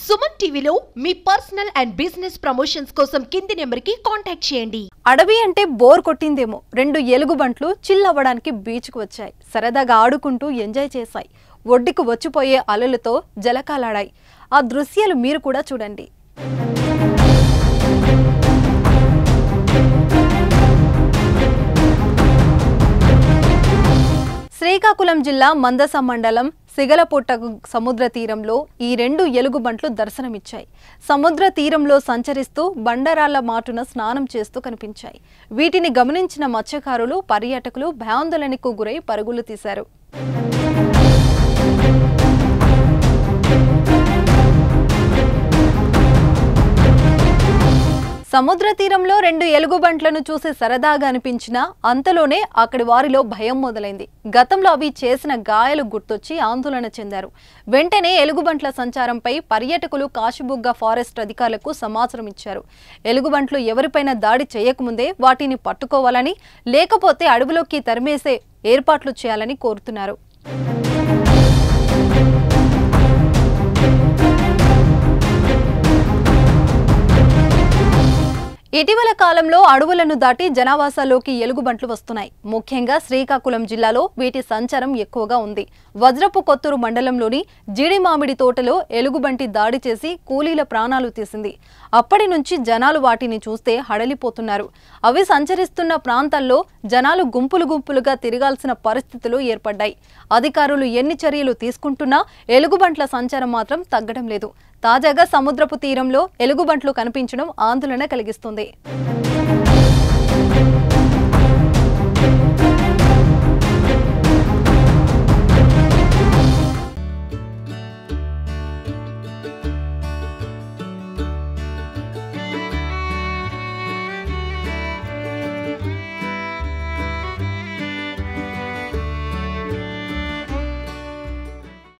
సుమన్ టీవీలో మీ personal and business promotions కోసం కింది నెంబర్కి కాంటాక్ట్ చేయండి. అడవి అంటే బోర్ కొట్టిందేమో. 2 ఎలుగుబంట్లు చిల్ అవ్వడానికి బీచ్కు వచ్చాయి. సరదాగా ఆడుకుంటూ ఎంజాయ్ చేశాయి. ఒడ్డుకు వచ్చిపోయే అలలతో జలకాలాడాయి. ఆ దృశ్యాలు మీరు కూడా చూడండి. శ్రీకాకుళం జిల్లా మందస మండలం సిగలపుట్ట సముద్ర తీరంలో ఈ 2 ఎలుగుబంట్లు దర్శనమిచ్చాయి. సముద్ర తీరంలో సంచరిస్తూ బండరాళ్ల మాటున స్నానం చేస్తూ కనిపించాయి. వీటిని గమనించిన మత్స్యకారులు, పర్యాటకులు భయాందోళనకు గురై పరుగులు తీశారు. సముద్ర తీరంలో 2 ఎలుగుబంట్లను చూసి సరదాగా అనిపించినా అంతలోనే అక్కడి వారిలో భయం మొదలైంది. గతంలో అవి చేసిన గాయాలు గుర్తొచ్చి ఆందోళన చెందారు. వెంటనే ఎలుగుబంట్ల సంచారంపై పర్యాటకులు కాశీబుగ్గ ఫారెస్ట్ అధికారులకు సమాచారం ఇచ్చారు. ఎలుగుబంట్లు ఎవరిపైన దాడి చేయకముందే వాటిని పట్టుకోవాలని, లేకపోతే అడవిలోకి తరిమేసే ఏర్పాట్లు చేయాలని కోరుతున్నారు. ఇటీవల కాలంలో అడవులను దాటి జనావాసాల్లోకి ఎలుగుబంట్లు వస్తున్నాయి. ముఖ్యంగా శ్రీకాకుళం జిల్లాలో వీటి సంచారం ఎక్కువగా ఉంది. వజ్రపు కొత్తూరు మండలంలోని జీడిమామిడి తోటలో ఎలుగుబంటి దాడి చేసి కూలీల ప్రాణాలు తీసింది. అప్పటి నుంచి జనాలు వాటిని చూస్తే హడలిపోతున్నారు. అవి సంచరిస్తున్న ప్రాంతాల్లో జనాలు గుంపులుగా తిరగాల్సిన పరిస్థితులు ఏర్పడ్డాయి. అధికారులు ఎన్ని చర్యలు తీసుకుంటున్నా ఎలుగుబంట్ల సంచారం మాత్రం తగ్గడం లేదు. తాజాగా సముద్రపు తీరంలో ఎలుగుబంట్లు కనిపించడం ఆందోళన కలిగిస్తుంది.